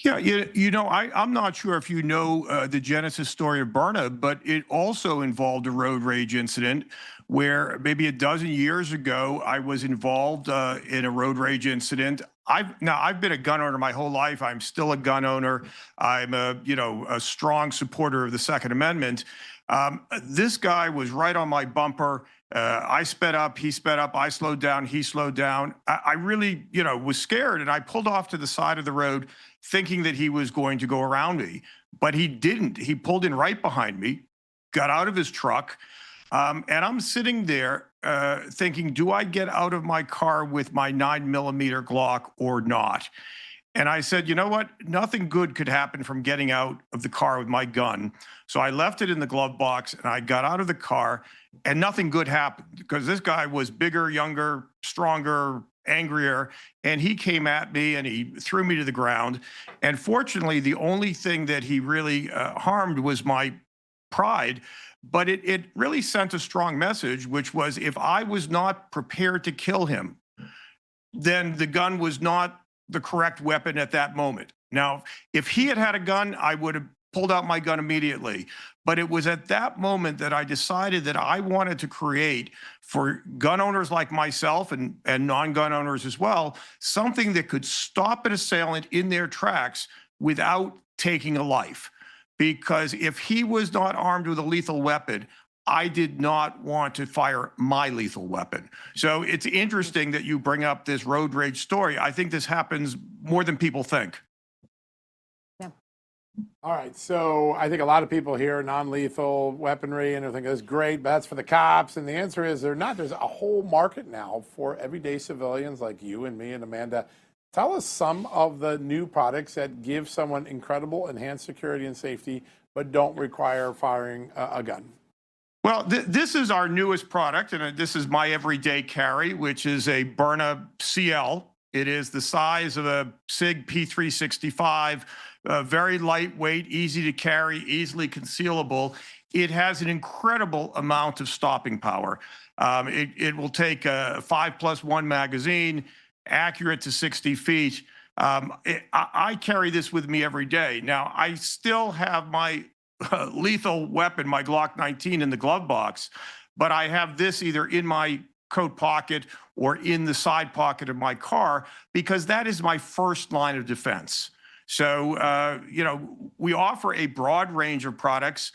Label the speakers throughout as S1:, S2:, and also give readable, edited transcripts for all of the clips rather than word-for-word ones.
S1: Yeah, I'm not sure if you know the genesis story of Berna, but it also involved a road rage incident where maybe a dozen years ago I was involved in a road rage incident. I've been a gun owner my whole life. I'm still a gun owner. I'm a strong supporter of the Second Amendment. This guy was right on my bumper. I sped up, he sped up, I slowed down, he slowed down. I really, was scared, and I pulled off to the side of the road thinking that he was going to go around me, but he didn't. He pulled in right behind me, got out of his truck, and I'm sitting there thinking, do I get out of my car with my 9mm Glock or not? And I said, you know what? Nothing good could happen from getting out of the car with my gun. So I left it in the glove box and I got out of the car, and nothing good happened because this guy was bigger, younger, stronger, angrier. And he came at me and he threw me to the ground. And fortunately, the only thing that he really harmed was my pride. But it really sent a strong message, which was if I was not prepared to kill him, then the gun was not the correct weapon at that moment. Now, if he had had a gun, I would have pulled out my gun immediately. But it was at that moment that I decided that I wanted to create for gun owners like myself and non-gun owners as well, something that could stop an assailant in their tracks without taking a life. Because if he was not armed with a lethal weapon, I did not want to fire my lethal weapon. So it's interesting that you bring up this road rage story. I think this happens more than people think.
S2: Yeah.
S3: All right, so I think a lot of people hear non-lethal weaponry and they think that's great, but that's for the cops. And the answer is they're not. There's a whole market now for everyday civilians like you and me and Amanda. Tell us some of the new products that give someone incredible enhanced security and safety, but don't require firing a gun.
S1: Well, this is our newest product, and this is my everyday carry, which is a Byrna CL. It is the size of a SIG P365, very lightweight, easy to carry, easily concealable. It has an incredible amount of stopping power. It will take a 5+1 magazine, accurate to 60 feet. I carry this with me every day. Now, I still have my lethal weapon, my Glock 19, in the glove box, but I have this either in my coat pocket or in the side pocket of my car because that is my first line of defense. So, we offer a broad range of products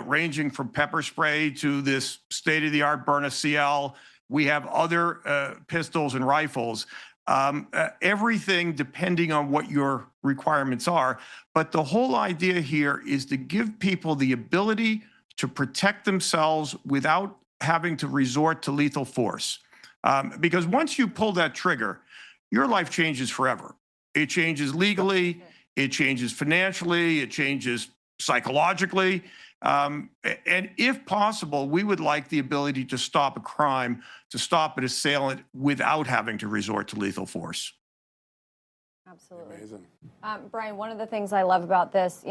S1: ranging from pepper spray to this state-of-the-art Byrna CL. We have other pistols and rifles. Everything depending on what your requirements are. But the whole idea here is to give people the ability to protect themselves without having to resort to lethal force. Because once you pull that trigger, your life changes forever. It changes legally, it changes financially, it changes psychologically. And if possible, we would like the ability to stop a crime, to stop an assailant without having to resort to lethal force.
S2: Absolutely.
S3: Amazing.
S2: Bryan, one of the things I love about this,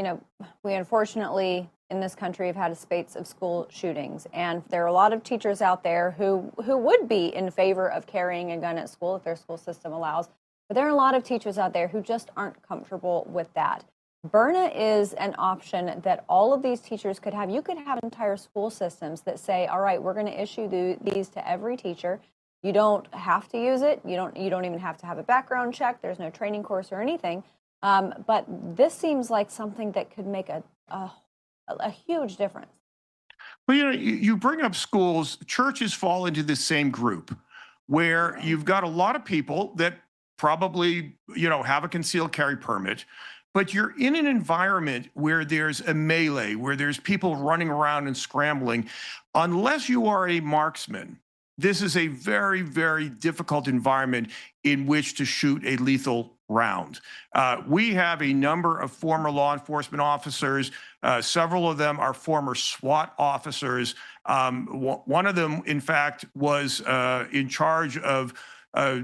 S2: we unfortunately in this country have had a spate of school shootings, and there are a lot of teachers out there who would be in favor of carrying a gun at school if their school system allows, but there are a lot of teachers out there who just aren't comfortable with that. Byrna is an option that all of these teachers could have. You could have entire school systems that say, all right, we're going to issue these to every teacher. You don't have to use it. You don't even have to have a background check. There's no training course or anything. But this seems like something that could make a huge difference.
S1: Well, you bring up schools. Churches fall into the same group where you've got a lot of people that probably, have a concealed carry permit, but you're in an environment where there's a melee, where there's people running around and scrambling. Unless you are a marksman, this is a very, very difficult environment in which to shoot a lethal round. We have a number of former law enforcement officers. Several of them are former SWAT officers. One of them, in fact, was in charge of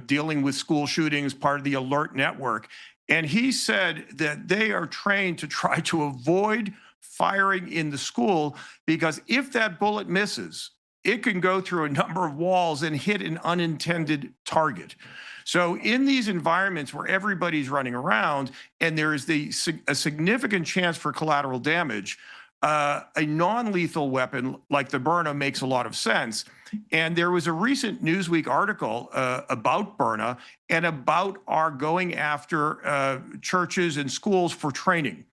S1: dealing with school shootings, part of the Alert Network. And he said that they are trained to try to avoid firing in the school because if that bullet misses, it can go through a number of walls and hit an unintended target. So in these environments where everybody's running around and there is a significant chance for collateral damage, a non-lethal weapon like the Byrna makes a lot of sense. And there was a recent Newsweek article about Byrna and about our going after churches and schools for training.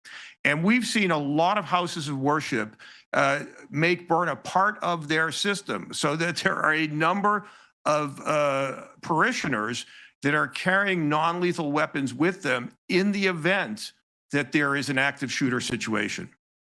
S1: And we've seen a lot of houses of worship make Byrna part of their system, so that there are a number of parishioners that are carrying non-lethal weapons with them in the event that there is an active shooter situation.